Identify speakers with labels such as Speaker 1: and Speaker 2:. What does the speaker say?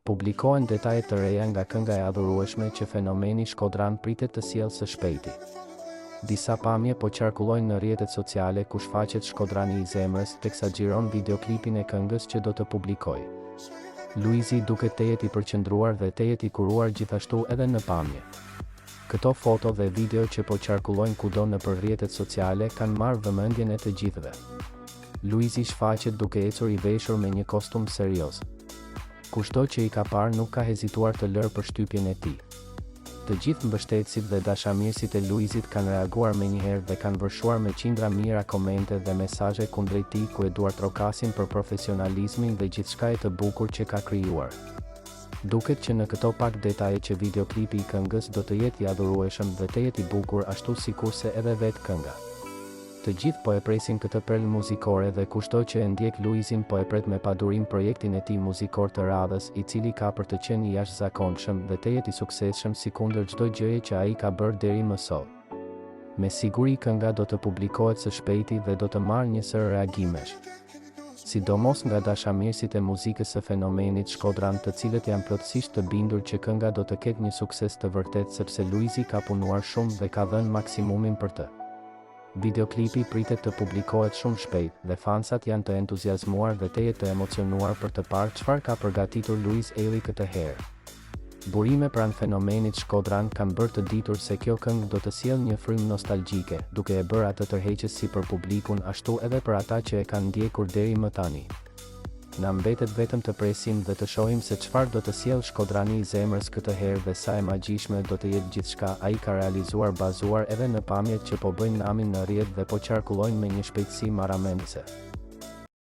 Speaker 1: Publikohen detaje të reja nga kënga e adhurueshme që fenomeni Shkodran pritet të sjellë së shpejti. Disa pamje po qarkullojnë në rrjetet sociale ku shfaqet Shkodrani i zemrës teksa xhiron videoklipin e këngës që do të publikojë. Luizi duket të jetë i përqendruar dhe të jetë i kuruar gjithashtu edhe në pamje. Këto foto dhe video që po qarkullojnë kudo në për rrjetet sociale kanë marrë vëmendjen e të gjithëve. Luizi shfaqet duke ecur i veshur me një kostum serioz. Kushdo që i ka parë nuk ka hezituar të lërë përshtypjen e tij. Të gjithë mbështetësit dhe dashamirësit e Luizit kanë reaguar menjëherë dhe kanë vërshuar me qindra mijëra komente dhe mesazhe kundrejt tij ku e duartrokasin për profesionalizmin dhe gjithçka të bukur që ka krijuar. Duket që në këto pak detaje që videoklipi i këngës do të jetë i adhurueshëm dhe të jetë i bukur ashtu sikurse edhe vetë kënga. Të gjithë po e presin këtë perlë muzikore dhe kushdo që e ndjek Luizin po e pret me padurim projektin e tij muzikor të radhës, i cili ka për të qenë i jashtëzakonshëm dhe të jetë i suksesshëm sikundër çdo gjëje që ai ka bërë deri më sot. Me siguri kënga do të publikohet së shpejti dhe do të marrë një sër reagimesh. Sidomos nga dashamirësit e muzikës së fenomenit Shkodran, të cilët janë plotësisht të bindur që kënga do të ketë një sukses të vërtet sepse Luizi ka punuar shumë dhe ka dhënë maksimumin për të. Videoklipi pritet të publikohet shumë shpejt dhe fansat janë të entuziazmuar dhe të jetë të emocionuar për të parë çfarë ka përgatitur Luiz Eli këtë herë. Burime pranë fenomenit Shkodran kanë bërë të ditur se kjo këngë do të sjellë një frymë nostalgjike, duke e bërë atë tërheqës si për publikun ashtu edhe për ata që e kanë ndjekur deri më tani. Na mbetet vetëm të presim dhe të shohim se çfarë do të sjellë Shkodrani i zemrës këtë herë dhe sa e magjishme do të jetë gjithçka ai ka realizuar bazuar edhe në pamjet që po bëjnë namin në rrjet dhe po qarkullojnë me një shpejtësi marramendëse.